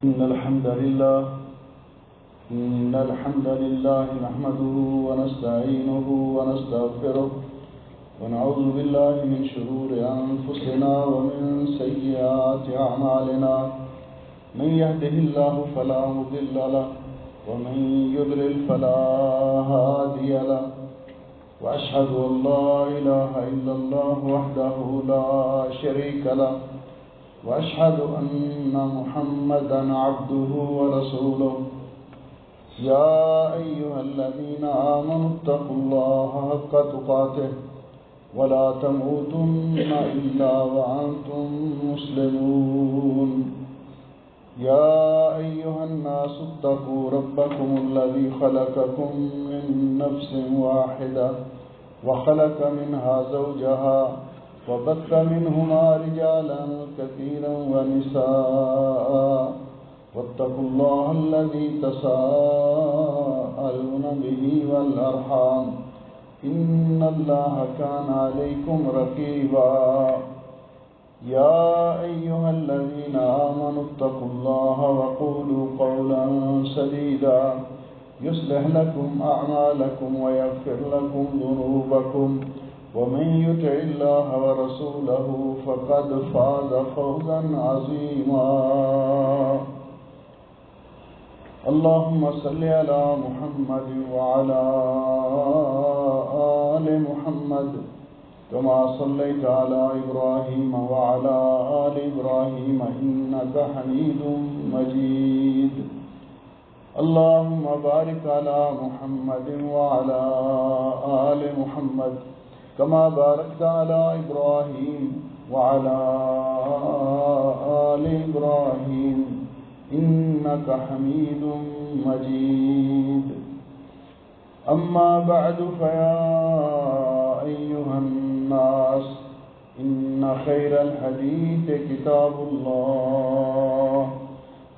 إن الحمد لله نحمده ونستعينه ونستغفره ونعوذ بالله من شرور أنفسنا ومن سيئات أعمالنا من يهده الله فلا مضل له ومن يضلل فلا هادي له وأشهد أن لا إله إلا الله وحده لا شريك له وأشهد أن محمدا عبده ورسوله يا أيها الذين آمنوا اتقوا الله حق تقاته ولا تموتن إلا وأنتم مسلمون يا أيها الناس اتقوا ربكم الذي خلقكم من نفس واحدة وخلق منها زوجها وبث منهما رجالا كثيرا ونساء واتقوا الله الذي تساءلون به والأرحام إن الله كان عليكم رقيبا يا أيها الذين آمنوا اتقوا الله وقولوا قولا سديدا يصلح لكم أعمالكم ويغفر لكم ذنوبكم ومن يطع الله ورسوله فقد فاز فوزا عظيما اللهم صل على محمد وعلى آل محمد كما صليت على إبراهيم وعلى آل إبراهيم إنك حميد مجيد اللهم بارك على محمد وعلى آل محمد كما باركت على إبراهيم وعلى آل إبراهيم إنك حميد مجيد أما بعد فيا أيها الناس إن خير الحديث كتاب الله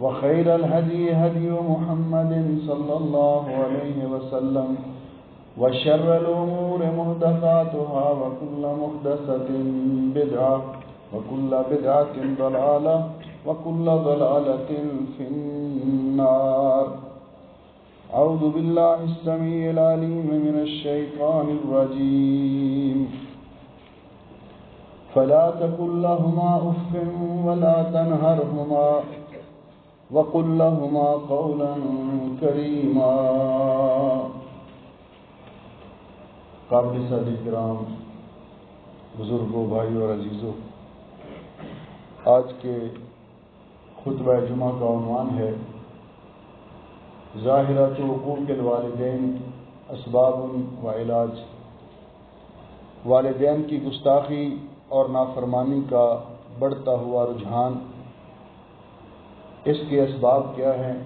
وخير الهدي هدي محمد صلى الله عليه وسلم وشر الأمور محدثاتها وكل محدثة بدعة وكل بدعة ضلالة وكل ضلالة في النار أعوذ بالله السميع العليم من الشيطان الرجيم فلا تقل لهما أف ولا تنهرهما وقل لهما قولا كريما قابل صدیق کرام، بزرگوں، بھائیوں اور عزیزوں، آج کے خطبہ جمعہ کا عنوان ہے ظاہرۃ حقوق الوالدین اسباب و علاج، والدین کی گستاخی اور نافرمانی کا بڑھتا ہوا رجحان، اس کے اسباب کیا ہیں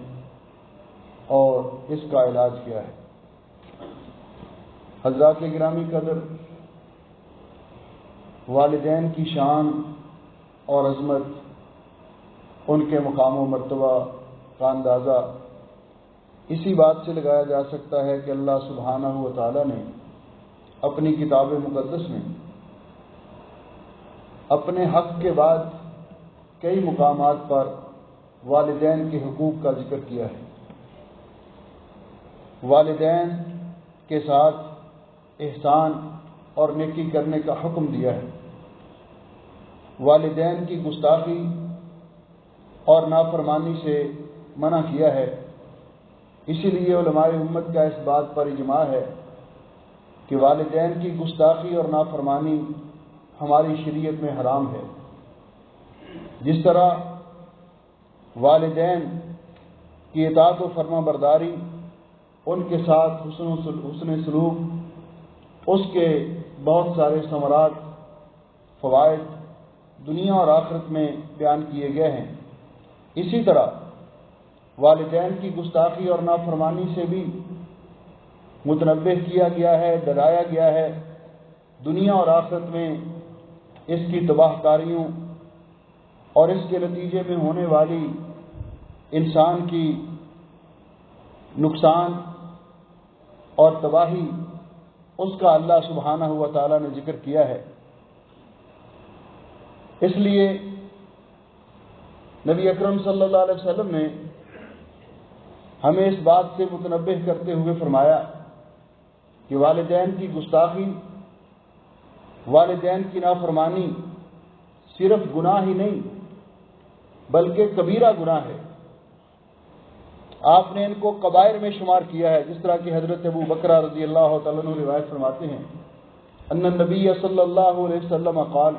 اور اس کا علاج کیا ہے۔ حضرات گرامی قدر، والدین کی شان اور عظمت، ان کے مقام و مرتبہ کا اندازہ اسی بات سے لگایا جا سکتا ہے کہ اللہ سبحانہ و تعالی نے اپنی کتاب مقدس میں اپنے حق کے بعد کئی مقامات پر والدین کے حقوق کا ذکر کیا ہے۔ والدین کے ساتھ احسان اور نیکی کرنے کا حکم دیا ہے، والدین کی گستاخی اور نافرمانی سے منع کیا ہے۔ اسی لیے علماء امت کا اس بات پر اجماع ہے کہ والدین کی گستاخی اور نافرمانی ہماری شریعت میں حرام ہے۔ جس طرح والدین کی اطاعت و فرما برداری، ان کے ساتھ حسن سلوک، اس کے بہت سارے ثمرات، فوائد دنیا اور آخرت میں بیان کیے گئے ہیں، اسی طرح والدین کی گستاخی اور نافرمانی سے بھی متنبہ کیا گیا ہے، ڈرایا گیا ہے۔ دنیا اور آخرت میں اس کی تباہ کاریوں اور اس کے نتیجے میں ہونے والی انسان کی نقصان اور تباہی، اس کا اللہ سبحانہ و تعالی نے ذکر کیا ہے۔ اس لیے نبی اکرم صلی اللہ علیہ وسلم نے ہمیں اس بات سے متنبہ کرتے ہوئے فرمایا کہ والدین کی گستاخی، والدین کی نافرمانی صرف گناہ ہی نہیں بلکہ کبیرہ گناہ ہے۔ آپ نے ان کو کبائر میں شمار کیا ہے، جس طرح کہ حضرت ابو بکر رضی اللہ تعالیٰ عنہ روایت فرماتے ہیں ان النبی صلی اللہ علیہ وسلم قال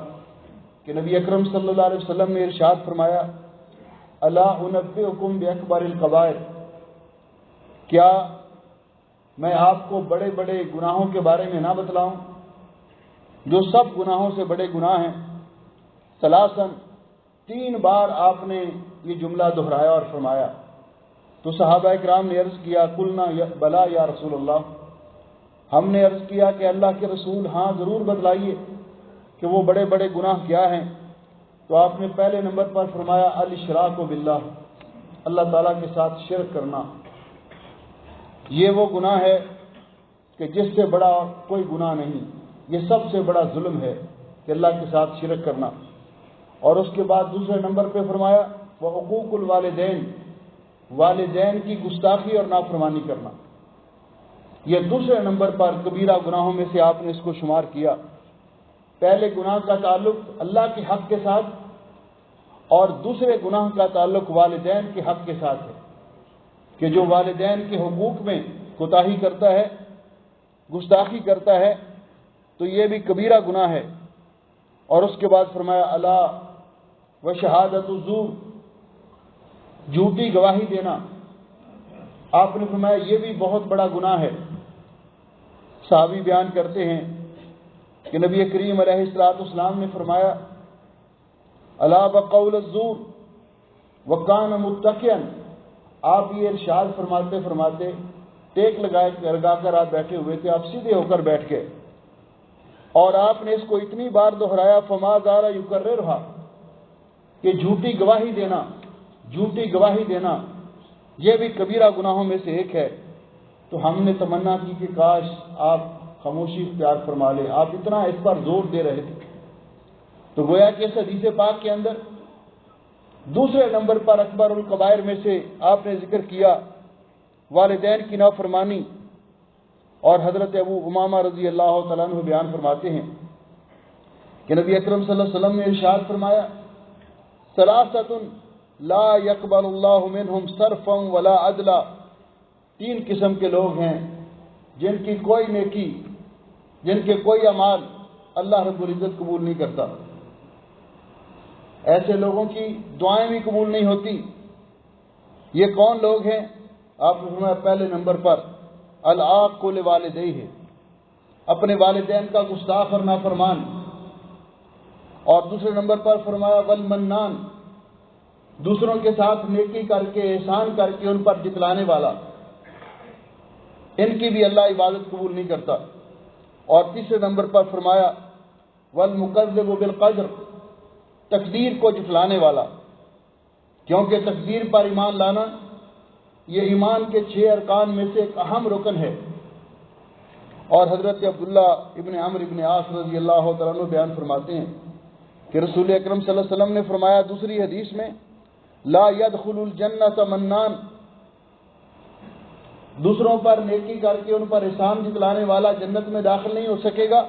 کہ نبی اکرم صلی اللہ علیہ وسلم نے ارشاد فرمایا الا انبئکم باکبر الکبائر، کیا میں آپ کو بڑے بڑے گناہوں کے بارے میں نہ بتلاؤں جو سب گناہوں سے بڑے گناہ ہیں؟ ثلاثاً، 3 بار آپ نے یہ جملہ دہرایا اور فرمایا۔ تو صحابہ اکرام نے عرض کیا قلنا بلا یا رسول اللہ، ہم نے عرض کیا کہ اللہ کے رسول ہاں ضرور بتلائیے کہ وہ بڑے بڑے گناہ کیا ہیں۔ تو آپ نے پہلے نمبر پر فرمایا الاشراک باللہ، اللہ تعالیٰ کے ساتھ شرک کرنا۔ یہ وہ گناہ ہے کہ جس سے بڑا کوئی گناہ نہیں، یہ سب سے بڑا ظلم ہے کہ اللہ کے ساتھ شرک کرنا۔ اور اس کے بعد دوسرے نمبر پہ فرمایا وحقوق الوالدین، والدین کی گستاخی اور نافرمانی کرنا۔ یہ دوسرے نمبر پر کبیرہ گناہوں میں سے آپ نے اس کو شمار کیا۔ پہلے گناہ کا تعلق اللہ کے حق کے ساتھ اور دوسرے گناہ کا تعلق والدین کے حق کے ساتھ ہے کہ جو والدین کے حقوق میں کوتاہی کرتا ہے، گستاخی کرتا ہے، تو یہ بھی کبیرہ گناہ ہے۔ اور اس کے بعد فرمایا الا و شہادت الزور، جھوٹی گواہی دینا۔ آپ نے فرمایا یہ بھی بہت بڑا گناہ ہے۔ صحابی بیان کرتے ہیں کہ نبی کریم علیہ الصلوۃ والسلام نے فرمایا الا بقول الزور وکان متکئا، آپ یہ ارشاد فرماتے فرماتے ٹیک لگا کر آپ بیٹھے ہوئے تھے، آپ سیدھے ہو کر بیٹھ گئے اور آپ نے اس کو اتنی بار دہرایا فما زال یکررھا، کہ جھوٹی گواہی دینا، جھوٹی گواہی دینا یہ بھی کبیرہ گناہوں میں سے ایک ہے۔ تو ہم نے تمنا کی کہ کاش آپ خاموشی اختیار فرما لیں، آپ اتنا اس پر زور دے رہے تھے۔ تو گویا کہ اس حدیث پاک کے اندر دوسرے نمبر پر اکبر الکبائر میں سے آپ نے ذکر کیا والدین کی نافرمانی۔ اور حضرت ابو امامہ رضی اللہ تعالیٰ عنہ بیان فرماتے ہیں کہ نبی اکرم صلی اللہ علیہ وسلم نے ارشاد فرمایا ثلاثۃ لا يقبل اللہ منہم صرفا ولا عدلا، 3 قسم کے لوگ ہیں جن کی کوئی نیکی، جن کے کوئی اعمال اللہ رب العزت قبول نہیں کرتا۔ ایسے لوگوں کی دعائیں بھی قبول نہیں ہوتی۔ یہ کون لوگ ہیں؟ آپ نے فرمایا پہلے نمبر پر العاق لوالدیہ، اپنے والدین کا گستاخ اور نافرمان۔ اور دوسرے نمبر پر فرمایا والمنان، دوسروں کے ساتھ نیکی کر کے احسان کر کے ان پر جتلانے والا، ان کی بھی اللہ عبادت قبول نہیں کرتا۔ اور تیسرے نمبر پر فرمایا والمکذب بالقدر، تقدیر کو جھٹلانے والا، کیونکہ تقدیر پر ایمان لانا یہ ایمان کے 6 ارکان میں سے ایک اہم رکن ہے۔ اور حضرت عبداللہ ابن عمرو ابن عاص رضی اللہ تعالیٰ عنہ بیان فرماتے ہیں کہ رسول اکرم صلی اللہ علیہ وسلم نے فرمایا دوسری حدیث میں لا يدخل الجنۃ منان، دوسروں پر نیکی کر کے ان پر احسان جتلانے والا جنت میں داخل نہیں ہو سکے گا،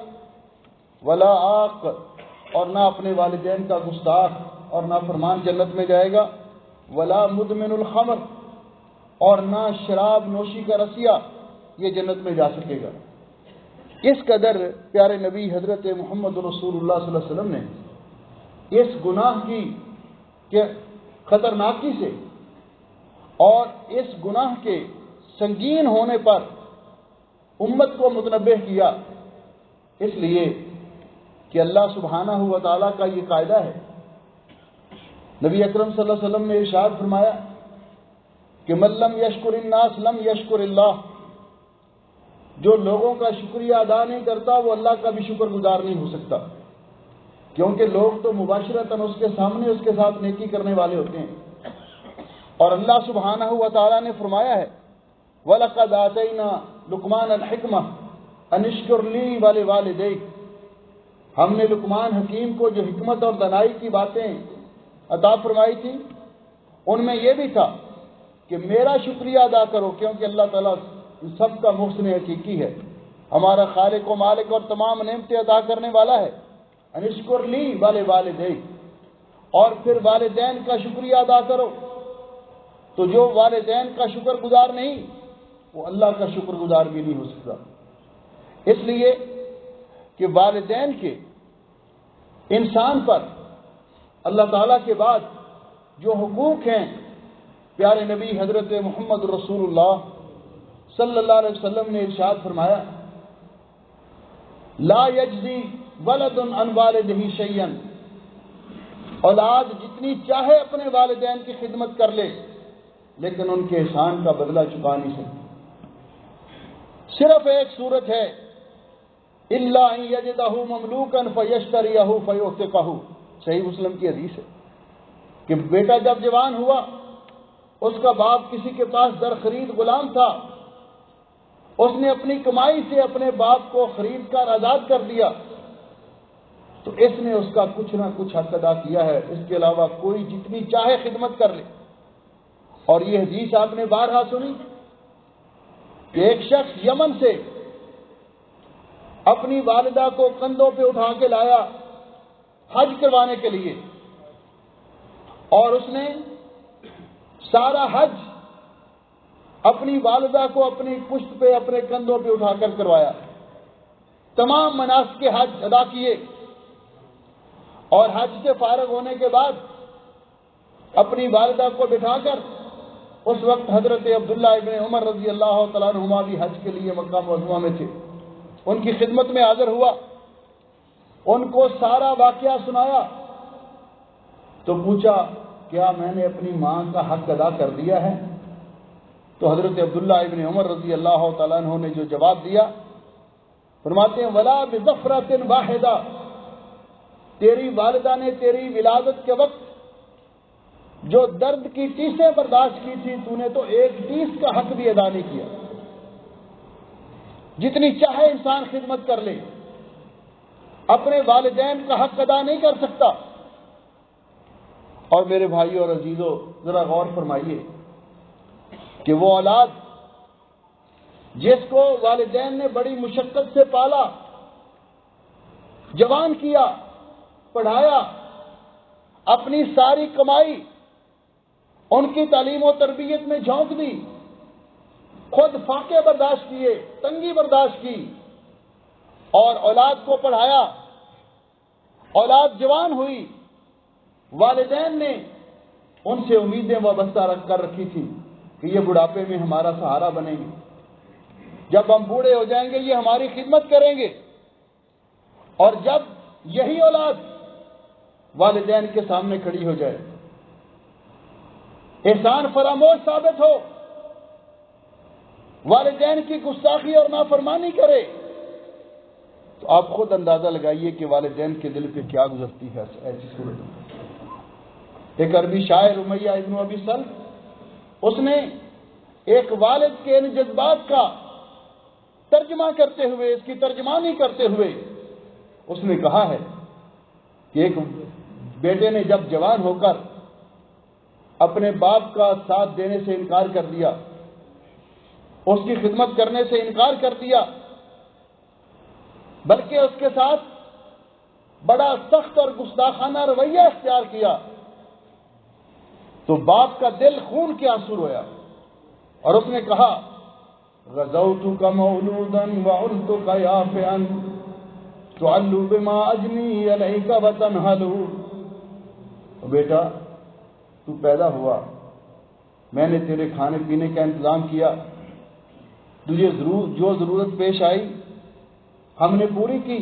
ولا عاق، اور نہ اپنے والدین کا گستاخ اور نہ فرمان جنت میں جائے گا، ولا مدمن الخمر، اور نہ شراب نوشی کا رسیہ یہ جنت میں جا سکے گا۔ اس قدر پیارے نبی حضرت محمد رسول اللہ صلی اللہ علیہ وسلم نے اس گناہ کی خطرناکی سے اور اس گناہ کے سنگین ہونے پر امت کو متنبہ کیا، اس لیے کہ اللہ سبحانہ و تعالیٰ کا یہ قاعدہ ہے۔ نبی اکرم صلی اللہ علیہ وسلم نے ارشاد فرمایا کہ من لم یشکر الناس لم یشکر اللہ، جو لوگوں کا شکریہ ادا نہیں کرتا وہ اللہ کا بھی شکر گزار نہیں ہو سکتا، کیونکہ لوگ تو مباشرتاً اس کے سامنے اس کے ساتھ نیکی کرنے والے ہوتے ہیں۔ اور اللہ سبحانہ و تعالیٰ نے فرمایا ہے وَلَقَدْ آتَيْنَا لُقْمَانَ الْحِكْمَةَ أَنِ اشْكُرْ لِي وَلِوَالِدَيْكَ، ہم نے لقمان حکیم کو جو حکمت اور دانائی کی باتیں عطا فرمائی تھی ان میں یہ بھی تھا کہ میرا شکریہ ادا کرو، کیونکہ اللہ تعالیٰ سب کا محسن حقیقی ہے، ہمارا خالق و مالک اور تمام نعمتیں عطا کرنے والا ہے۔ انشکر لی والے والدین، اور پھر والدین کا شکریہ ادا کرو۔ تو جو والدین کا شکر گزار نہیں، وہ اللہ کا شکر گزار بھی نہیں ہو سکتا۔ اس لیے کہ والدین کے انسان پر اللہ تعالیٰ کے بعد جو حقوق ہیں، پیارے نبی حضرت محمد رسول اللہ صلی اللہ علیہ وسلم نے ارشاد فرمایا، لا یجزی ولد عن والدہ شیئا، اولاد جتنی چاہے اپنے والدین کی خدمت کر لے لیکن ان کے احسان کا بدلہ چکا نہیں سکتی۔ صرف ایک صورت ہے، الا ان یجدہ مملوکا فیشتریہ فیعتقہ، صحیح مسلم کی حدیث ہے کہ بیٹا جب جوان ہوا، اس کا باپ کسی کے پاس در خرید غلام تھا، اس نے اپنی کمائی سے اپنے باپ کو خرید کر آزاد کر دیا، تو اس نے اس کا کچھ نہ کچھ حق ادا کیا ہے، اس کے علاوہ کوئی جتنی چاہے خدمت کر لے۔ اور یہ حدیث آپ نے بارہا سنی کہ ایک شخص یمن سے اپنی والدہ کو کندھوں پہ اٹھا کے لایا حج کروانے کے لیے، اور اس نے سارا حج اپنی والدہ کو اپنی پشت پہ اپنے کندھوں پہ اٹھا کر کروایا، تمام مناسک حج ادا کیے، اور حج سے فارغ ہونے کے بعد اپنی والدہ کو بٹھا کر، اس وقت حضرت عبداللہ ابن عمر رضی اللہ تعالیٰ عنہما بھی حج کے لیے مکہ معظمہ میں تھے، ان کی خدمت میں حاضر ہوا، ان کو سارا واقعہ سنایا، تو پوچھا کیا میں نے اپنی ماں کا حق ادا کر دیا ہے؟ تو حضرت عبداللہ ابن عمر رضی اللہ تعالیٰ عنہ نے جو جواب دیا، فرماتے ہیں ولا بظفرۃ واحدہ، تیری والدہ نے تیری ولادت کے وقت جو درد کی ٹیسیں برداشت کی تھی، تو نے تو ایک ٹیس کا حق بھی ادا نہیں کیا۔ جتنی چاہے انسان خدمت کر لے، اپنے والدین کا حق ادا نہیں کر سکتا۔ اور میرے بھائیوں اور عزیزوں، ذرا غور فرمائیے کہ وہ اولاد جس کو والدین نے بڑی مشقت سے پالا، جوان کیا، پڑھایا، اپنی ساری کمائی ان کی تعلیم و تربیت میں جھونک دی، خود فاقے برداشت کیے، تنگی برداشت کی، اور اولاد کو پڑھایا، اولاد جوان ہوئی، والدین نے ان سے امیدیں وابستہ رکھ کر رکھی تھی کہ یہ بڑھاپے میں ہمارا سہارا بنیں گے، جب ہم بوڑھے ہو جائیں گے یہ ہماری خدمت کریں گے۔ اور جب یہی اولاد والدین کے سامنے کھڑی ہو جائے، احسان فراموش ثابت ہو، والدین کی گستاخی اور نافرمانی کرے، تو آپ خود اندازہ لگائیے کہ والدین کے دل پہ کیا گزرتی ہے ایسی صورت میں۔ ایک عربی شاعر امیہ ابن ابی سلف، اس نے ایک والد کے ان جذبات کا ترجمہ کرتے ہوئے، اس کی ترجمانی کرتے ہوئے اس نے کہا ہے کہ ایک بیٹے نے جب جوان ہو کر اپنے باپ کا ساتھ دینے سے انکار کر دیا، اس کی خدمت کرنے سے انکار کر دیا، بلکہ اس کے ساتھ بڑا سخت اور گستاخانہ رویہ اختیار کیا، تو باپ کا دل خون کے آنسو رویا، اور اس نے کہا غزوتک مولودا وعلتک یافعا تعلو بما اجنی علیک وتنہلو، بیٹا تو پیدا ہوا، میں نے تیرے کھانے پینے کا انتظام کیا، تجھے جو ضرورت پیش آئی ہم نے پوری کی،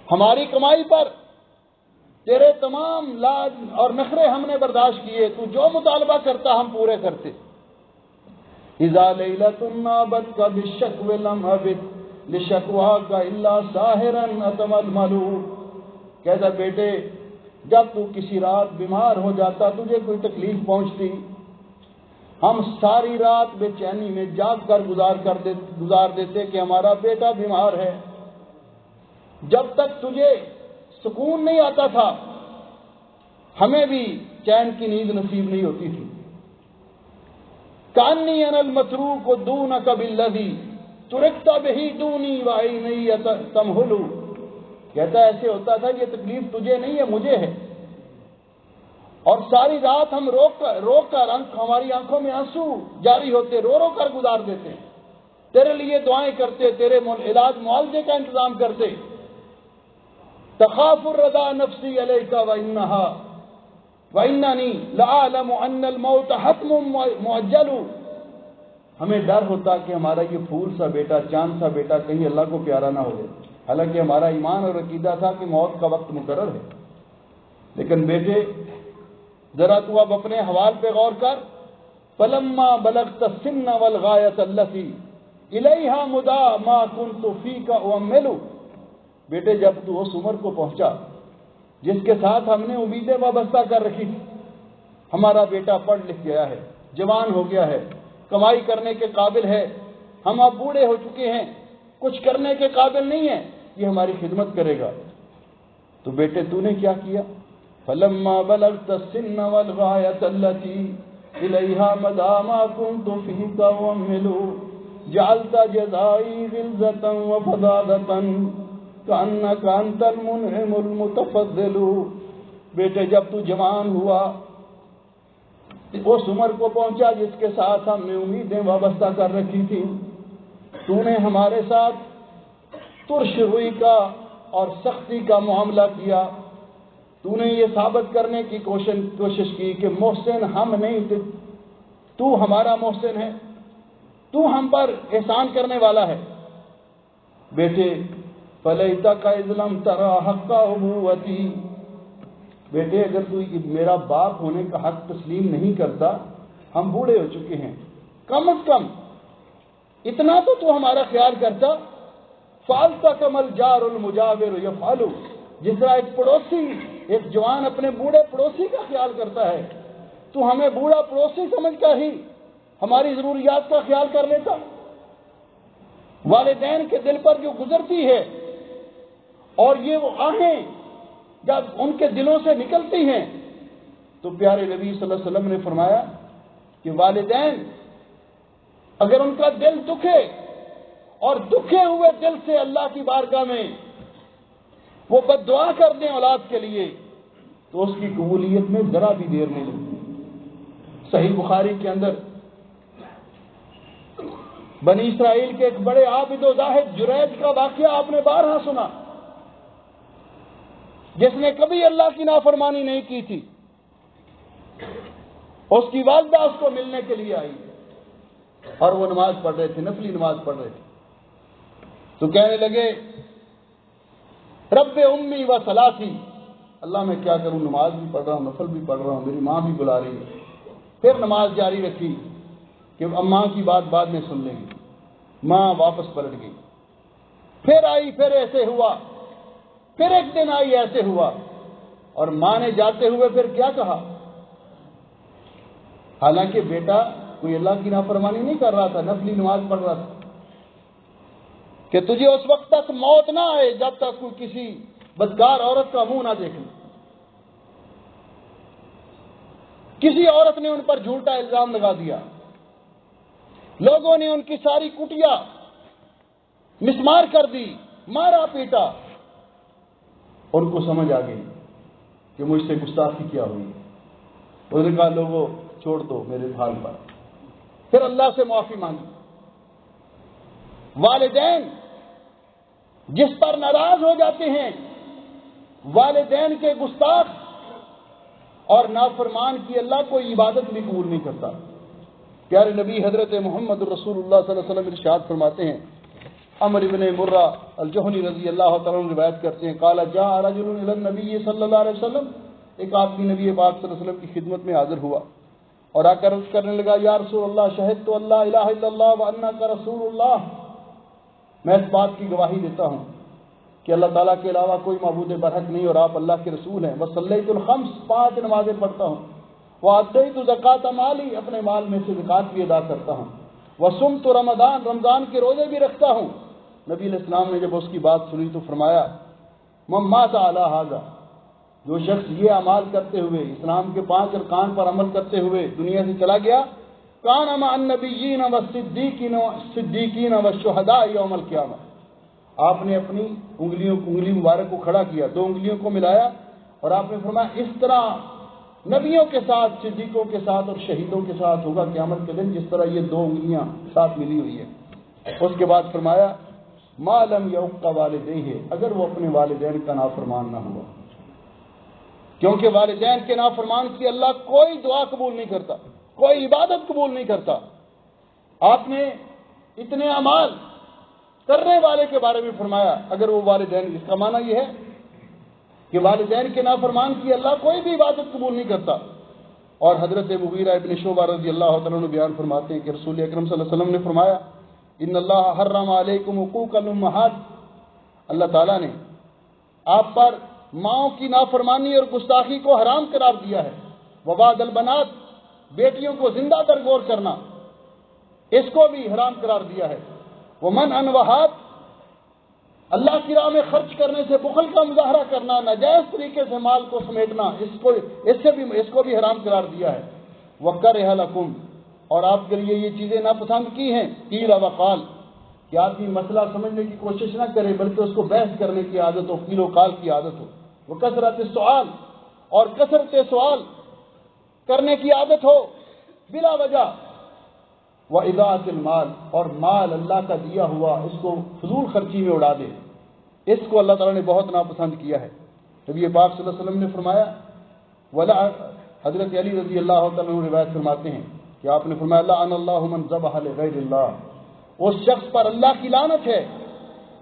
ہماری کمائی پر تیرے تمام لاج اور نخرے ہم نے برداشت کیے، تو جو مطالبہ کرتا ہم پورے کرتے۔ اذا لیلۃ نابت کا بالشکو لم ابت لشکواک الا ساہرا اتململ، کہتا بیٹے جب تو کسی رات بیمار ہو جاتا، تجھے کوئی تکلیف پہنچتی، ہم ساری رات بے چینی میں جاگ کر گزار دیتے کہ ہمارا بیٹا بیمار ہے۔ جب تک تجھے سکون نہیں آتا تھا ہمیں بھی چین کی نیند نصیب نہیں ہوتی تھی. کانی انا المتروک دونک بالذی ترکت بہ دونی وعینی تمہل. کہتا ایسے ہوتا تھا یہ تکلیف تجھے نہیں ہے مجھے ہے, اور ساری رات ہم رو کر ہماری آنکھوں میں آنسو جاری ہوتے, رو رو کر گزار دیتے, تیرے لیے دعائیں کرتے, تیرے علاج معالجے کا انتظام کرتے. تخاف الرضا نفسی علیک واننی لأعلم ان الموت حتم مؤجل. ہمیں ڈر ہوتا کہ ہمارا یہ پھول سا بیٹا, چاند سا بیٹا کہیں اللہ کو پیارا نہ ہو جائے, حالانکہ ہمارا ایمان اور عقیدہ تھا کہ موت کا وقت مقرر ہے. لیکن بیٹے ذرا تو اب اپنے حوال پہ غور کر. فلما بلغت السن والغایۃ التی الیہا مدعا ما کنت فیک اؤمل. بیٹے جب تو اس عمر کو پہنچا جس کے ساتھ ہم نے امیدیں وابستہ کر رکھی تھی, ہمارا بیٹا پڑھ لکھ گیا ہے, جوان ہو گیا ہے, کمائی کرنے کے قابل ہے, ہم اب بوڑھے ہو چکے ہیں, کچھ کرنے کے قابل نہیں ہے, یہ ہماری خدمت کرے گا. تو بیٹے تو نے کیا کیا؟ فلما بلغت السن والغایۃ التی الیہا مدعا ما کنت فیک اؤمل جعلت جزائی غلظۃ وفضاضۃ کأنک انت المنعم المتفضل. بیٹے جب تو جوان ہوا, اس عمر کو پہنچا جس کے ساتھ ہم نے امیدیں وابستہ کر رکھی تھی, تو نے ہمارے ساتھ ترش روئی کا اور سختی کا معاملہ کیا. تو نے یہ ثابت کرنے کی کوشش کی کہ محسن ہم نہیں, تو ہمارا محسن ہے, تو ہم پر احسان کرنے والا ہے. بیٹے فلیتک اذ لم تری حق ابوتی. بیٹے اگر تو میرا باپ ہونے کا حق تسلیم نہیں کرتا, ہم بوڑھے ہو چکے ہیں, کم از کم اتنا تو ہمارا خیال کرتا. فالتکم الجار المجاور یفعل. جس طرح ایک پڑوسی, ایک جوان اپنے بوڑھے پڑوسی کا خیال کرتا ہے, تو ہمیں بوڑھا پڑوسی سمجھ کر ہی ہماری ضروریات کا خیال کر لیتا. والدین کے دل پر جو گزرتی ہے اور یہ وہ آہیں جب ان کے دلوں سے نکلتی ہیں, تو پیارے نبی صلی اللہ علیہ وسلم نے فرمایا کہ والدین اگر ان کا دل دکھے اور دکھے ہوئے دل سے اللہ کی بارگاہ میں وہ بد دعا کر دیں اولاد کے لیے, تو اس کی قبولیت میں ذرا بھی دیر نہیں لگتی. صحیح بخاری کے اندر بنی اسرائیل کے ایک بڑے عابد و زاہد جریج کا واقعہ آپ نے بارہا سنا, جس نے کبھی اللہ کی نافرمانی نہیں کی تھی. اس کی والدہ اس کو ملنے کے لیے آئی اور وہ نماز پڑھ رہے تھے, نفلی نماز پڑھ رہے تھے. تو کہنے لگے رب امی و صلاتی, اللہ میں کیا کروں, نماز بھی پڑھ رہا ہوں, نفل بھی پڑھ رہا ہوں, میری ماں بھی بلا رہی ہے. پھر نماز جاری رکھی کہ اب ماں کی بات بعد میں سن لیں گے. ماں واپس پلٹ گئی, پھر آئی, پھر ایسے ہوا, پھر ایک دن آئی, ایسے ہوا, اور ماں نے جاتے ہوئے پھر کیا کہا, حالانکہ بیٹا کوئی اللہ کی نافرمانی نہیں کر رہا تھا, نفلی نماز پڑھ رہا تھا, کہ تجھے اس وقت تک موت نہ آئے جب تک کوئی کسی بدکار عورت کا منہ نہ دیکھ لے. کسی عورت نے ان پر جھوٹا الزام لگا دیا, لوگوں نے ان کی ساری کٹیا مسمار کر دی, مارا پیٹا. ان کو سمجھ آ گئی کہ مجھ سے گستاخی کیا ہوئی. انہوں نے کہا لوگوں چھوڑ دو میرے حال پر. پھر اللہ سے معافی مانگی. والدین جس پر ناراض ہو جاتے ہیں, والدین کے گستاخ اور نافرمان کی اللہ کوئی عبادت بھی قبول نہیں کرتا. پیارے نبی حضرت محمد رسول اللہ صلی اللہ علیہ وسلم ارشاد فرماتے ہیں, عمر ابن مرہ الجہنی رضی اللہ تعالیٰ عنہ روایت کرتے ہیں, قال جاء رجل الى النبی صلی اللہ علیہ وسلم, ایک آدمی نبی پاک صلی اللہ علیہ وسلم کی خدمت میں حاضر ہوا اور آ کر عرض کرنے لگا, یا رسول اللہ شہدت اللہ الہ الا اللہ وانک رسول اللہ, میں اس بات کی گواہی دیتا ہوں کہ اللہ تعالیٰ کے علاوہ کوئی معبود برحق نہیں اور آپ اللہ کے رسول ہیں. وصلیت الخمس, 5 نمازیں پڑھتا ہوں. وآتیت زکوٰۃ مالی, اپنے مال میں سے زکوٰۃ بھی ادا کرتا ہوں. وصمت رمضان, رمضان کے روزے بھی رکھتا ہوں. نبی علیہ السلام نے جب اس کی بات سنی تو فرمایا, من مات علی ھذا, جو شخص یہ اعمال کرتے ہوئے اسلام کے 5 ارکان پر عمل کرتے ہوئے دنیا سے چلا گیا، کان مع النبیین والصدیقین والشہداء یوم القیامہ، آپ نے اپنی انگلی مبارک کو کھڑا کیا، 2 انگلیوں کو ملایا اور آپ نے فرمایا اس طرح نبیوں کے ساتھ، صدیقوں کے ساتھ اور شہیدوں کے ساتھ ہوگا قیامت کے دن، جس طرح یہ 2 انگلیاں ساتھ ملی ہوئی ہیں۔ اس کے بعد فرمایا ما لم یعق والدیہ، اگر وہ اپنے والدین کا نافرمان نہ ہوا، کیونکہ والدین کے نافرمان کی اللہ کوئی دعا قبول نہیں کرتا، کوئی عبادت قبول نہیں کرتا۔ آپ نے اتنے اعمال کرنے والے کے بارے میں فرمایا اگر وہ والدین، اس کا معنی یہ ہے کہ والدین کے نافرمان کی اللہ کوئی بھی عبادت قبول نہیں کرتا۔ اور حضرت مغیرہ ابن شعبہ رضی اللہ تعالیٰ عنہ بیان فرماتے ہیں کہ رسول اکرم صلی اللہ علیہ وسلم نے فرمایا ان اللہ حرم علیکم حقوق الامہات، اللہ تعالیٰ نے آپ پر ماؤں کی نافرمانی اور گستاخی کو حرام قرار دیا ہے۔ وبعد البنات، بیٹیوں کو زندہ درگور کرنا، اس کو بھی حرام قرار دیا ہے۔ ومن انوہات، اللہ کی راہ میں خرچ کرنے سے بخل کا مظاہرہ کرنا، ناجائز طریقے سے مال کو سمیٹنا، اس کو بھی حرام قرار دیا ہے۔ وَكَرِهَ لَكُمْ، اور آپ کے لیے یہ چیزیں ناپسند کی ہیں۔ قیل وقال، کہ آدمی مسئلہ سمجھنے کی کوشش نہ کرے بلکہ اس کو بحث کرنے کی عادت ہو، قیل و قال کی عادت ہو۔ وکثرت السؤال، اور کثرت سوال کرنے کی عادت ہو بلا وجہ۔ وَإِضَاعَةِ الْمَالِ، اور مال اللہ کا دیا ہوا اس کو فضول خرچی میں اڑا دے، اس کو اللہ تعالیٰ نے بہت ناپسند کیا ہے۔ نبی پاک صلی اللہ علیہ وسلم نے فرمایا حضرت علی رضی اللہ تعالیٰ عنہ روایت فرماتے ہیں کہ آپ نے فرمایا لعن اللہ من ذبح لغیر اللہ، اس شخص پر اللہ کی لعنت ہے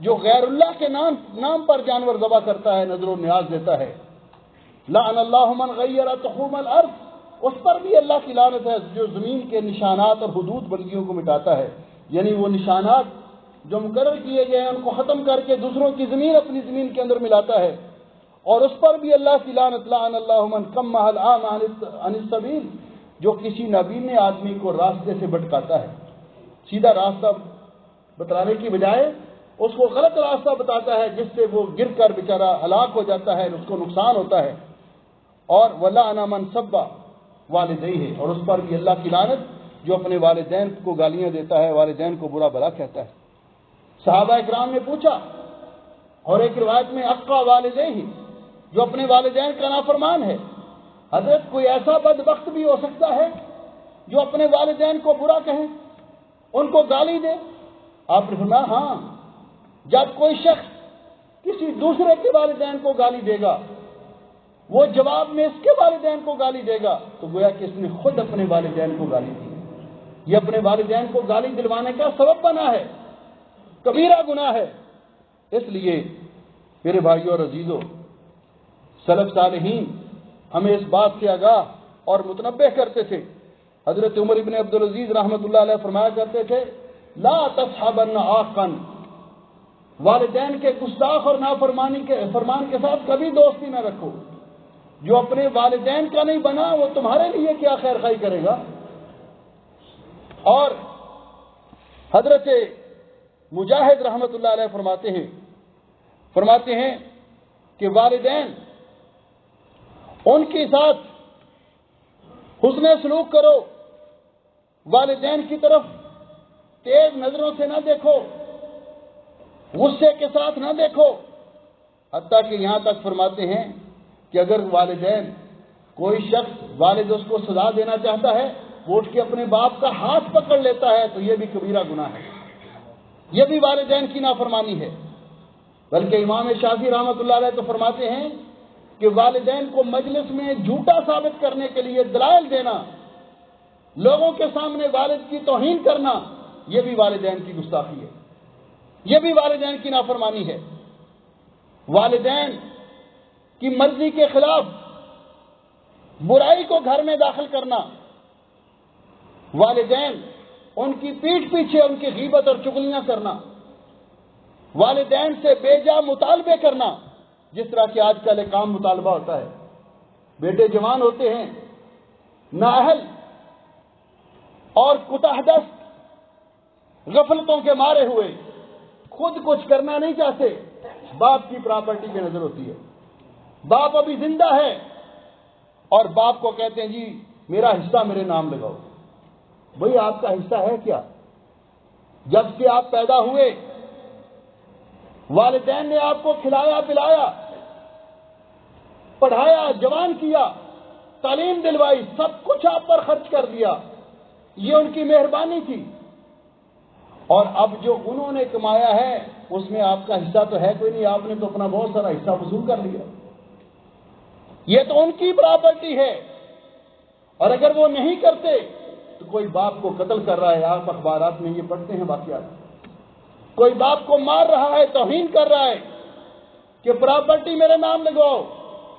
جو غیر اللہ کے نام پر جانور ذبح کرتا ہے، نذر و نیاز دیتا ہے۔ لعن اللہ من غیر تخوم الارض، اس پر بھی اللہ کی لعنت ہے جو زمین کے نشانات اور حدود بندیوں کو مٹاتا ہے، یعنی وہ نشانات جو مقرر کیے گئے ہیں ان کو ختم کر کے دوسروں کی زمین اپنی زمین کے اندر ملاتا ہے، اور اس پر بھی اللہ کی لعنت۔ لعن اللہ من کمہ العام عن السبیل، جو کسی نابینا آدمی کو راستے سے بھٹکاتا ہے، سیدھا راستہ بتانے کی بجائے اس کو غلط راستہ بتاتا ہے جس سے وہ گر کر بیچارہ ہلاک ہو جاتا ہے، اس کو نقصان ہوتا ہے۔ اور وَلَعْنَ مَنْ سَبَّ والدیہ، اور اس پر بھی اللہ کی لعنت جو اپنے والدین کو گالیاں دیتا ہے، والدین کو برا بھلا کہتا ہے۔ صحابہ اکرام نے پوچھا، اور ایک روایت میں اقا والدیہ، جو اپنے والدین کا نافرمان ہے، حضرت کوئی ایسا بدبخت بھی ہو سکتا ہے جو اپنے والدین کو برا کہے، ان کو گالی دے؟ آپ نے فرمایا ہاں، جب کوئی شخص کسی دوسرے کے والدین کو گالی دے گا، وہ جواب میں اس کے والدین کو گالی دے گا، تو گویا کہ اس نے خود اپنے والدین کو گالی دی، یہ اپنے والدین کو گالی دلوانے کا سبب بنا ہے، کبیرہ گناہ ہے۔ اس لیے میرے بھائیوں اور عزیزوں، سلف صالحین ہمیں اس بات سے آگاہ اور متنبہ کرتے تھے۔ حضرت عمر ابن عبدالعزیز رحمۃ اللہ علیہ فرمایا کرتے تھے لا تصحبن عاقا، والدین کے گستاخ اور نافرمانی کے فرمان کے ساتھ کبھی دوستی نہ رکھو، جو اپنے والدین کا نہیں بنا وہ تمہارے لیے کیا خیر خواہی کرے گا۔ اور حضرت مجاہد رحمۃ اللہ علیہ فرماتے ہیں کہ والدین ان کے ساتھ حسن سلوک کرو، والدین کی طرف تیز نظروں سے نہ دیکھو، غصے کے ساتھ نہ دیکھو، حتیٰ کہ یہاں تک فرماتے ہیں کہ اگر والدین، کوئی شخص والد اس کو سزا دینا چاہتا ہے، وہ اٹھ کے اپنے باپ کا ہاتھ پکڑ لیتا ہے تو یہ بھی کبیرہ گناہ ہے، یہ بھی والدین کی نافرمانی ہے۔ بلکہ امام شافعی رحمۃ اللہ علیہ تو فرماتے ہیں کہ والدین کو مجلس میں جھوٹا ثابت کرنے کے لیے دلائل دینا، لوگوں کے سامنے والد کی توہین کرنا، یہ بھی والدین کی گستاخی ہے، یہ بھی والدین کی نافرمانی ہے۔ والدین کی مرضی کے خلاف برائی کو گھر میں داخل کرنا، والدین ان کی پیٹھ پیچھے ان کی غیبت اور چغلیاں کرنا، والدین سے بے جا مطالبے کرنا، جس طرح کہ آج کل ایک عام مطالبہ ہوتا ہے، بیٹے جوان ہوتے ہیں، نااہل اور کوتاہ دست، غفلتوں کے مارے ہوئے، خود کچھ کرنا نہیں چاہتے، باپ کی پراپرٹی کی نظر ہوتی ہے، باپ ابھی زندہ ہے اور باپ کو کہتے ہیں جی میرا حصہ میرے نام لگاؤ. بھئی آپ کا حصہ ہے کیا؟ جب سے آپ پیدا ہوئے والدین نے آپ کو کھلایا پلایا، پڑھایا، جوان کیا، تعلیم دلوائی، سب کچھ آپ پر خرچ کر دیا. یہ ان کی مہربانی تھی. اور اب جو انہوں نے کمایا ہے اس میں آپ کا حصہ تو ہے کوئی نہیں، آپ نے تو اپنا بہت سارا حصہ وصول کر لیا. یہ تو ان کی پراپرٹی ہے. اور اگر وہ نہیں کرتے تو کوئی باپ کو قتل کر رہا ہے، آپ اخبارات میں یہ پڑھتے ہیں واقعات. کوئی باپ کو مار رہا ہے، توہین کر رہا ہے کہ پراپرٹی میرے نام لگواؤ.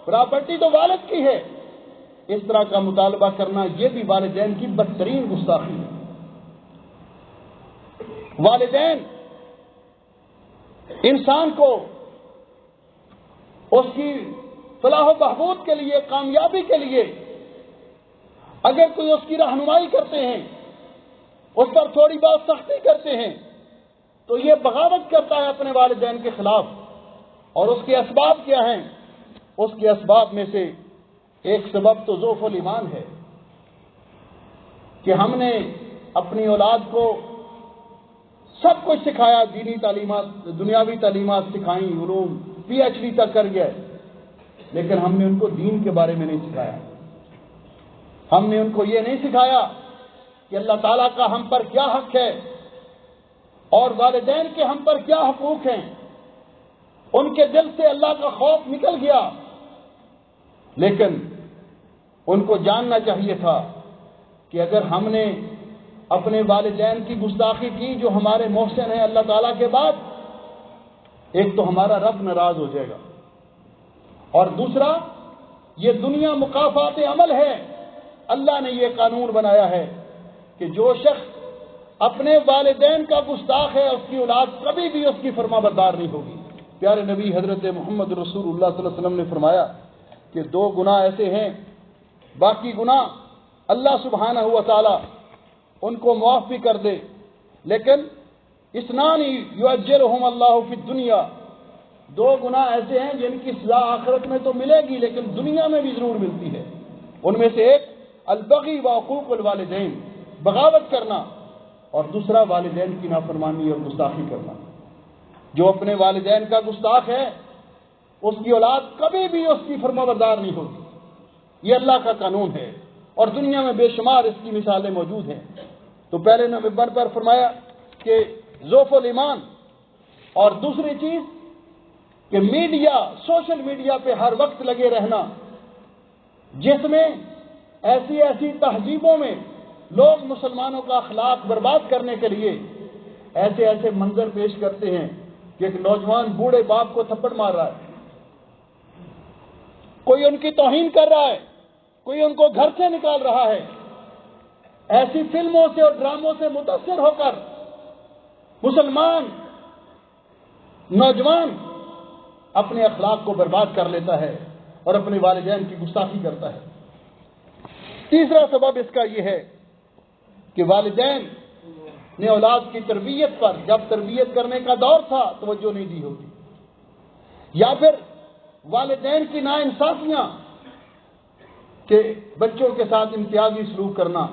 پراپرٹی تو والد کی ہے. اس طرح کا مطالبہ کرنا یہ بھی والدین کی بدترین گستاخی ہے. والدین انسان کو اس کی فلاح و بہبود کے لیے، کامیابی کے لیے اگر کوئی اس کی رہنمائی کرتے ہیں، اس پر تھوڑی بہت سختی کرتے ہیں تو یہ بغاوت کرتا ہے اپنے والدین کے خلاف. اور اس کے اسباب کیا ہیں؟ اس کے اسباب میں سے ایک سبب تو ضعف الایمان ہے کہ ہم نے اپنی اولاد کو سب کچھ سکھایا، دینی تعلیمات، دنیاوی تعلیمات سکھائیں، علوم PhD تک کر گئے، لیکن ہم نے ان کو دین کے بارے میں نہیں سکھایا. ہم نے ان کو یہ نہیں سکھایا کہ اللہ تعالیٰ کا ہم پر کیا حق ہے اور والدین کے ہم پر کیا حقوق ہیں. ان کے دل سے اللہ کا خوف نکل گیا، لیکن ان کو جاننا چاہیے تھا کہ اگر ہم نے اپنے والدین کی گستاخی کی جو ہمارے محسن ہیں اللہ تعالیٰ کے بعد، ایک تو ہمارا رب ناراض ہو جائے گا، اور دوسرا یہ دنیا مکافات عمل ہے. اللہ نے یہ قانون بنایا ہے کہ جو شخص اپنے والدین کا گستاخ ہے اس کی اولاد کبھی بھی اس کی فرما بردار نہیں ہوگی. پیارے نبی حضرت محمد رسول اللہ صلی اللہ علیہ وسلم نے فرمایا کہ 2 گناہ ایسے ہیں، باقی گناہ اللہ سبحانہ و تعالی ان کو معاف بھی کر دے، لیکن اثنان یؤجرہم اللہ فی الدنیا، 2 گناہ ایسے ہیں جن کی سزا آخرت میں تو ملے گی لیکن دنیا میں بھی ضرور ملتی ہے. ان میں سے ایک البغی وعقوق الوالدین، بغاوت کرنا، اور دوسرا والدین کی نافرمانی اور گستاخی کرنا. جو اپنے والدین کا گستاخ ہے اس کی اولاد کبھی بھی اس کی فرمانبردار نہیں ہوگی. یہ اللہ کا قانون ہے اور دنیا میں بے شمار اس کی مثالیں موجود ہیں. تو پہلے نمبر پر فرمایا کہ ضعف الایمان، اور دوسری چیز کہ میڈیا، سوشل میڈیا پہ ہر وقت لگے رہنا، جس میں ایسی ایسی تہذیبوں میں لوگ مسلمانوں کا اخلاق برباد کرنے کے لیے ایسے ایسے منظر پیش کرتے ہیں کہ ایک نوجوان بوڑھے باپ کو تھپڑ مار رہا ہے، کوئی ان کی توہین کر رہا ہے، کوئی ان کو گھر سے نکال رہا ہے. ایسی فلموں سے اور ڈراموں سے متاثر ہو کر مسلمان نوجوان اپنے اخلاق کو برباد کر لیتا ہے اور اپنے والدین کی گستاخی کرتا ہے. تیسرا سبب اس کا یہ ہے کہ والدین نے اولاد کی تربیت پر جب تربیت کرنے کا دور تھا توجہ نہیں دی ہوگی، یا پھر والدین کی ناانصافیاں کہ بچوں کے ساتھ امتیازی سلوک کرنا،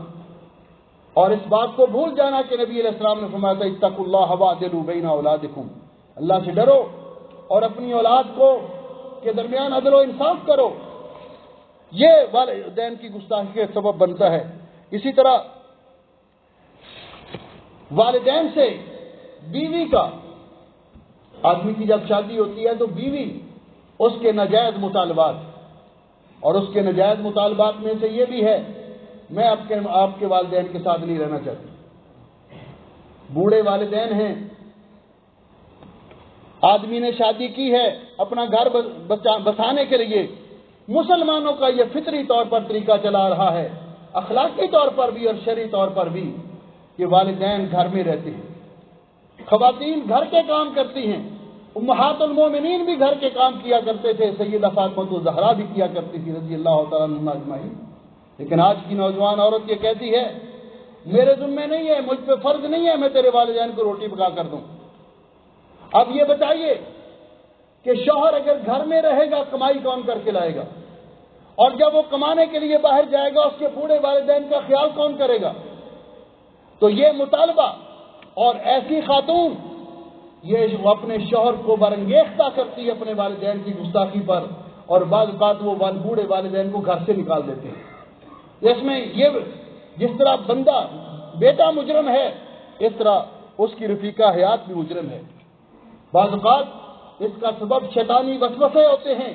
اور اس بات کو بھول جانا کہ نبی علیہ السلام نے فرمایا تھا اتقوا اللہ واعدلوا بین اولادکم، اللہ سے ڈرو اور اپنی اولاد کو کے درمیان عدل و انصاف کرو. یہ والدین کی گستاخی کا سبب بنتا ہے. اسی طرح والدین سے بیوی کا، آدمی کی جب شادی ہوتی ہے تو بیوی اس کے ناجائز مطالبات، اور اس کے ناجائز مطالبات میں سے یہ بھی ہے میں آپ کے والدین کے ساتھ نہیں رہنا چاہتی. بوڑھے والدین ہیں، آدمی نے شادی کی ہے اپنا گھر بسانے کے لیے. مسلمانوں کا یہ فطری طور پر طریقہ چلا رہا ہے، اخلاقی طور پر بھی اور شرعی طور پر بھی، کہ والدین گھر میں رہتے ہیں، خواتین گھر کے کام کرتی ہیں. امہات المومنین بھی گھر کے کام کیا کرتے تھے، سیدہ فاطمہ الزہرا بھی کیا کرتی تھی رضی اللہ تعالیٰ عنہا اجمعین. لیکن آج کی نوجوان عورت یہ کہتی ہے میرے ذمہ نہیں ہے، مجھ پہ فرض نہیں ہے میں تیرے والدین کو روٹی پکا کر دوں. اب یہ بتائیے کہ شوہر اگر گھر میں رہے گا کمائی کون کر کے لائے گا، اور جب وہ کمانے کے لیے باہر جائے گا اس کے بوڑھے والدین کا خیال کون کرے گا؟ تو یہ مطالبہ، اور ایسی خاتون یہ اپنے شوہر کو برانگیختہ کرتی ہے اپنے والدین کی گستاخی پر، اور بعض اوقات وہ بوڑھے والدین کو گھر سے نکال دیتے ہیں۔ اس میں یہ جس طرح بندہ بیٹا مجرم ہے، اس طرح اس کی رفیقہ حیات بھی مجرم ہے۔ بعض اوقات اس کا سبب شیطانی وسوسے ہوتے ہیں۔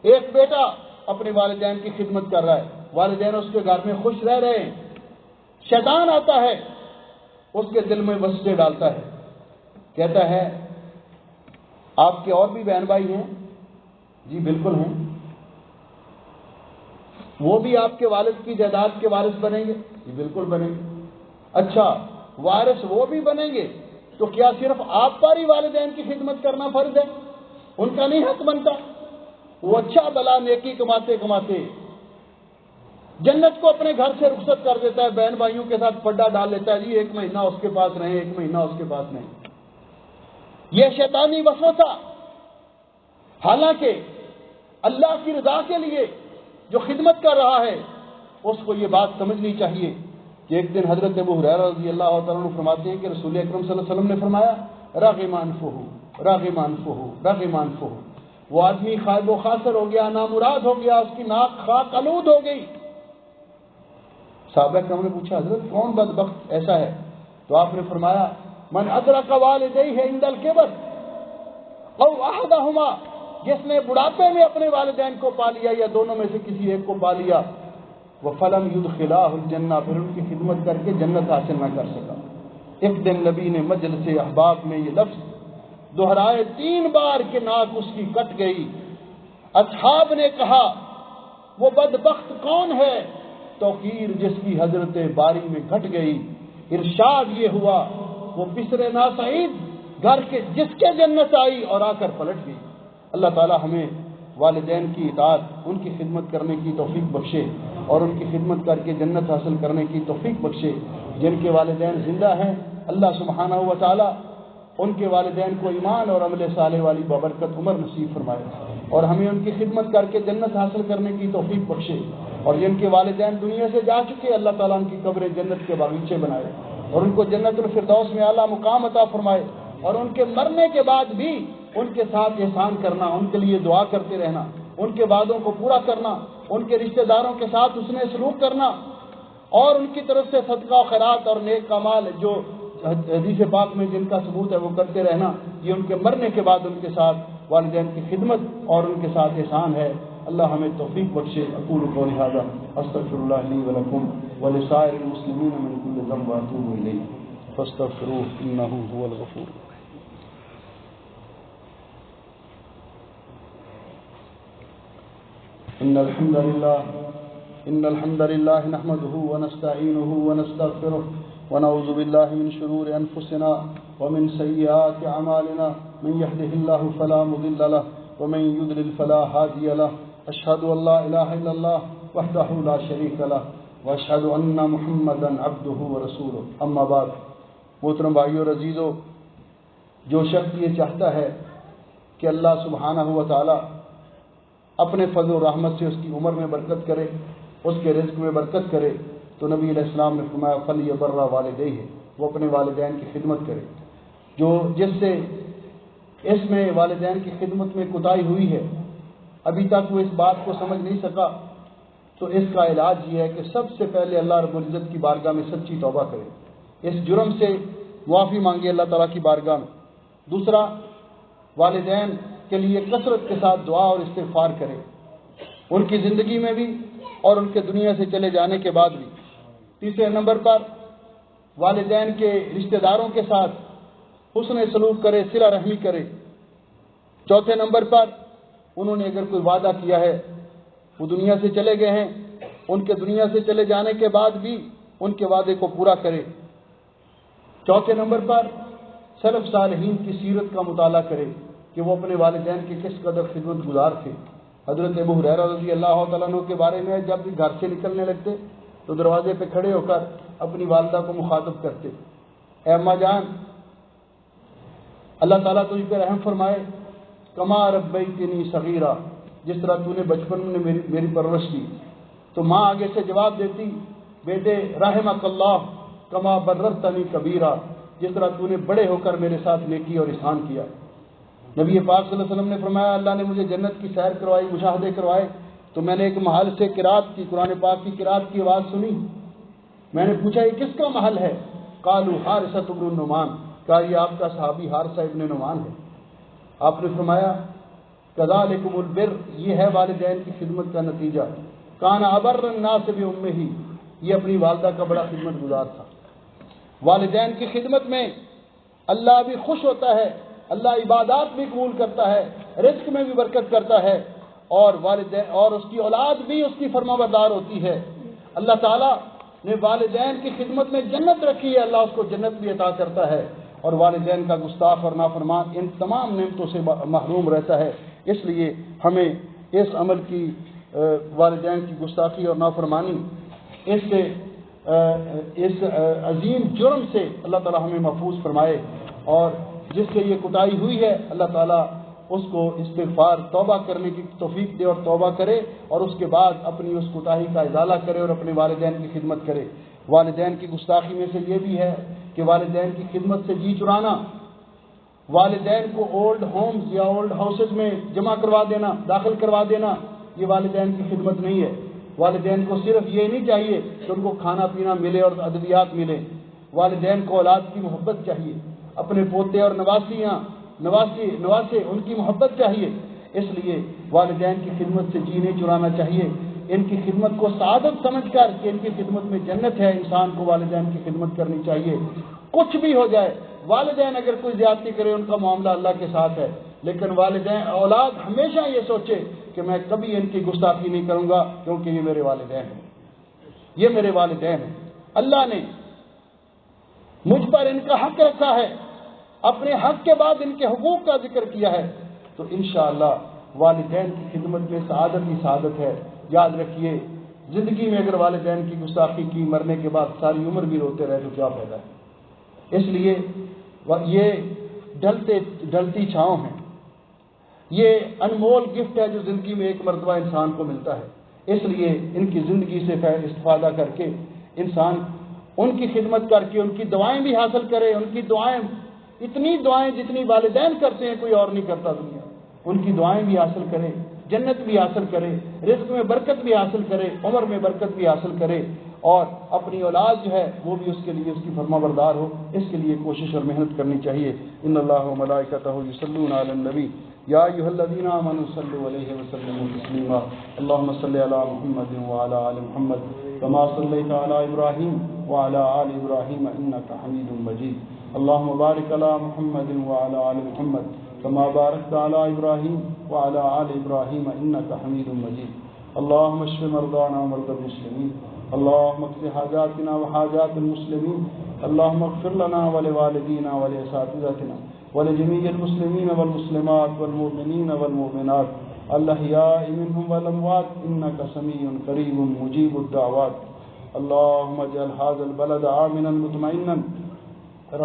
ایک بیٹا اپنے والدین کی خدمت کر رہا ہے، والدین اس کے گھر میں خوش رہ رہے ہیں، شیطان آتا ہے اس کے دل میں وسوسے ڈالتا ہے، کہتا ہے آپ کے اور بھی بہن بھائی ہیں؟ جی بالکل ہیں۔ وہ بھی آپ کے والد کی جائیداد کے وارث بنیں گے؟ جی بالکل بنیں گے۔ اچھا، وارث وہ بھی بنیں گے تو کیا صرف آپ پر ہی والدین کی خدمت کرنا فرض ہے؟ ان کا نہیں حق بنتا؟ وہ اچھا بلا نیکی کماتے کماتے جنت کو اپنے گھر سے رخصت کر دیتا ہے، بہن بھائیوں کے ساتھ پڈا ڈال لیتا ہے، جی 1 مہینہ اس کے پاس رہیں، 1 مہینہ اس کے پاس نہیں۔ یہ شیطانی وسوسہ، حالانکہ اللہ کی رضا کے لیے جو خدمت کر رہا ہے اس کو یہ بات سمجھنی چاہیے کہ ایک دن حضرت ابو ہریرہ رضی اللہ تعالیٰ عنہ فرماتے ہیں کہ رسول اکرم صلی اللہ علیہ وسلم نے فرمایا راغم انفہ راغم انفہ راغم انفہ، وہ آدمی خائب و خاسر ہو گیا، نامراد ہو گیا، اس کی ناک خاک آلود ہو گئی۔ صحابہ کرام نے پوچھا حضرت کون بدبخت ایسا ہے؟ تو آپ نے فرمایا من ادرک والدیہ عند الکبر او احدہما، جس نے بڑھاپے میں اپنے والدین کو پا لیا یا دونوں میں سے کسی ایک کو پا لیا، وَفَلَمْ يُدْخِلَاهُ الْجَنَّةَ، پھر ان کی خدمت کر کے جنت حاصل نہ کر سکا۔ ایک دن نبی نے مجلس احباب میں یہ لفظ دہرائے 3 بار کہ ناک اس کی کٹ گئی۔ اصحاب نے کہا وہ بدبخت کون ہے؟ توقیر جس کی حضرت باری میں گھٹ گئی۔ ارشاد یہ ہوا وہ بسر ناسعید، گھر کے جس کے جنت آئی اور آ کر پلٹ گئی۔ اللہ تعالی ہمیں والدین کی اطاعت، ان کی خدمت کرنے کی توفیق بخشے، اور ان کی خدمت کر کے جنت حاصل کرنے کی توفیق بخشے۔ جن کے والدین زندہ ہیں اللہ سبحانہ و تعالی ان کے والدین کو ایمان اور عمل صالح والی بابرکت عمر نصیب فرمائے، اور ہمیں ان کی خدمت کر کے جنت حاصل کرنے کی توفیق بخشے۔ اور جن کے والدین دنیا سے جا چکے اللہ تعالیٰ ان کی قبریں جنت کے باغیچے بنائے، اور ان کو جنت الفردوس میں اعلیٰ مقام عطا فرمائے، اور ان کے مرنے کے بعد بھی ان کے ساتھ احسان کرنا، ان کے لیے دعا کرتے رہنا، ان کے وعدوں کو پورا کرنا، ان کے رشتہ داروں کے ساتھ حسن سلوک کرنا، اور ان کی طرف سے صدقہ و خیرات اور نیک اعمال جو حدیث پاک میں جن کا ثبوت ہے وہ کرتے رہنا، یہ ان کے مرنے کے بعد ان کے ساتھ والدین کی خدمت اور ان کے ساتھ احسان ہے۔ اللہ ہمیں توفیق بخشے۔ اقول قولی ھذا استغفر اللہ لی ولکم ولسائر المسلمین من کل ذنب واتوب الیہ فاستغفروہ انہ هو الغفور۔ ان الحمد للہ نحمده ونستعینه ونستغفره ونعوذ باللہ من شرور انفسنا ومن سیئات اعمالنا، من يهده الله فلا مضل له ومن يضلل فلا هادي له، اشهد ان لا الہ الا اللہ وحدہ لا شریک له واشهد ان محمدا عبدہ ورسولہ، اما بعد۔ محترم بھائیو اور عزیزو، جو شخص یہ چاہتا ہے کہ اللہ سبحانہ و تعالی اپنے فضل و رحمت سے اس کی عمر میں برکت کرے، اس کے رزق میں برکت کرے، تو نبی علیہ السلام نے فرمایا فلیبر والدیہ، وہ اپنے والدین کی خدمت کرے۔ جو جس سے اس میں والدین کی خدمت میں کوتاہی ہوئی ہے، ابھی تک وہ اس بات کو سمجھ نہیں سکا، تو اس کا علاج یہ ہے کہ سب سے پہلے اللہ رب العزت کی بارگاہ میں سچی توبہ کرے، اس جرم سے معافی مانگے اللہ تعالیٰ کی بارگاہ میں۔ دوسرا، والدین کے لیے کثرت کے ساتھ دعا اور استغفار کرے، ان کی زندگی میں بھی اور ان کے دنیا سے چلے جانے کے بعد بھی۔ تیسرے نمبر پر والدین کے رشتہ داروں کے ساتھ حسن سلوک کرے، صلہ رحمی کرے۔ چوتھے نمبر پر انہوں نے اگر کوئی وعدہ کیا ہے، وہ دنیا سے چلے گئے ہیں، ان کے دنیا سے چلے جانے کے بعد بھی ان کے وعدے کو پورا کرے۔ چوتھے نمبر پر سلف صالحین کی سیرت کا مطالعہ کرے کہ وہ اپنے والدین کے کس قدر خدمت گزار تھے۔ حضرت ابو ہریرہ رضی اللہ تعالیٰ عنہ کے بارے میں جب بھی گھر سے نکلنے لگتے تو دروازے پہ کھڑے ہو کر اپنی والدہ کو مخاطب کرتے، اے اماں جان، اللہ تعالیٰ تجھ پہ رحم فرمائے، کما ربیتنی صغیرا، جس طرح تو نے بچپن میں میری پرورش کی۔ تو ماں آگے سے جواب دیتی، بیٹے رحمک اللہ کما بررتنی کبیرا، جس طرح تو نے بڑے ہو کر میرے ساتھ نیکی اور احسان کیا۔ نبی پاک صلی اللہ علیہ وسلم نے فرمایا اللہ نے مجھے جنت کی سیر کروائی، مشاہدے کروائے، تو میں نے ایک محل سے قرات کی، قرآن پاک کی قرات کی آواز سنی۔ میں نے پوچھا یہ کس کا محل ہے؟ قالوا حارثۃ بن النعمان، کہا یہ آپ کا صحابی حارثہ ابن نعمان ہے۔ آپ نے فرمایا کذالکم البر، یہ ہے والدین کی خدمت کا نتیجہ۔ کان ابر الناس بامہ، یہ اپنی والدہ کا بڑا خدمت گزار تھا۔ والدین کی خدمت میں اللہ بھی خوش ہوتا ہے، اللہ عبادات بھی قبول کرتا ہے، رزق میں بھی برکت کرتا ہے، اور والدین اور اس کی اولاد بھی اس کی فرما بردار ہوتی ہے۔ اللہ تعالیٰ نے والدین کی خدمت میں جنت رکھی ہے، اللہ اس کو جنت بھی عطا کرتا ہے، اور والدین کا گستاخ اور نافرمان ان تمام نعمتوں سے محروم رہتا ہے۔ اس لیے ہمیں اس عمل کی والدین کی گستاخی اور نافرمانی اس عظیم جرم سے اللہ تعالیٰ ہمیں محفوظ فرمائے، اور جس سے یہ کوتاہی ہوئی ہے اللہ تعالیٰ اس کو استغفار توبہ کرنے کی توفیق دے اور توبہ کرے، اور اس کے بعد اپنی اس کوتاہی کا ازالہ کرے اور اپنے والدین کی خدمت کرے۔ والدین کی گستاخی میں سے یہ بھی ہے کہ والدین کی خدمت سے جی چرانا، والدین کو اولڈ ہومز یا اولڈ ہاؤسز میں جمع کروا دینا، داخل کروا دینا، یہ والدین کی خدمت نہیں ہے۔ والدین کو صرف یہ نہیں چاہیے کہ ان کو کھانا پینا ملے اور ادویات ملے، والدین کو اولاد کی محبت چاہیے، اپنے پوتے اور نواسے ان کی محبت چاہیے۔ اس لیے والدین کی خدمت سے جی نہیں چرانا چاہیے، ان کی خدمت کو سعادت سمجھ کر کہ ان کی خدمت میں جنت ہے، انسان کو والدین کی خدمت کرنی چاہیے۔ کچھ بھی ہو جائے، والدین اگر کوئی زیادتی کرے ان کا معاملہ اللہ کے ساتھ ہے، لیکن والدین اولاد ہمیشہ یہ سوچے کہ میں کبھی ان کی گستاخی نہیں کروں گا، کیونکہ یہ میرے والدین ہیں، یہ میرے والدین ہیں۔ اللہ نے مجھ پر ان کا حق رکھا ہے، اپنے حق کے بعد ان کے حقوق کا ذکر کیا ہے، تو انشاءاللہ والدین کی خدمت میں سعادت ہی سعادت ہے۔ یاد رکھیے زندگی میں اگر والدین کی گستاخی کی، مرنے کے بعد ساری عمر بھی روتے رہے تو کیا فائدہ ہے؟ اس لیے یہ ڈھلتی چھاؤں ہیں، یہ انمول گفٹ ہے جو زندگی میں ایک مرتبہ انسان کو ملتا ہے۔ اس لیے ان کی زندگی سے استفادہ کر کے انسان ان کی خدمت کر کے ان کی دعائیں بھی حاصل کرے، ان کی دعائیں، اتنی دعائیں جتنی والدین کرتے ہیں کوئی اور نہیں کرتا دنیا، ان کی دعائیں بھی حاصل کرے، جنت بھی حاصل کرے، رزق میں برکت بھی حاصل کرے، عمر میں برکت بھی حاصل کرے، اور اپنی اولاد جو ہے وہ بھی اس کے لیے اس کی فرما بردار ہو۔ اس کے لیے کوشش اور محنت کرنی چاہیے۔ ان اللہ و ملائکتہ یصلون علی النبی یا ایھا الذین آمنوا صلوا علیہ وسلموا تسلیما اللهم صل علی محمد وعلی آل محمد كما صلیت علی ابراہیم وعلی آل ابراہیم انک حمید مجید اللهم بارک علی محمد وعلی آل محمد كما باركت على إبراهيم وعلى آل إبراهيم إنك حميد مجيد اللهم اشف مرضانا ومرضى المسلمين اللهم اقض حاجاتنا وحاجات المسلمين اللهم اغفر لنا ولوالدينا ولأساتذتنا ولجميع المسلمين والمسلمات والمؤمنين والمؤمنات الأحياء منهم والأموات إنك سميع قريب مجيب الدعوات اللهم اجعل هذا البلد آمنا مطمئنا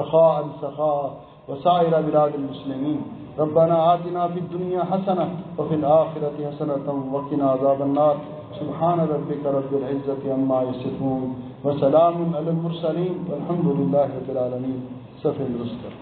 رخاء سخاء وسائر بلاد المسلمين ربنا آتنا في الدنيا حسنة وفي الآخرة حسنة وقنا عذاب النار سبحان ربك رب العزة عما يصفون وسلام على المرسلين والحمد لله رب العالمين. صفحہ درست کر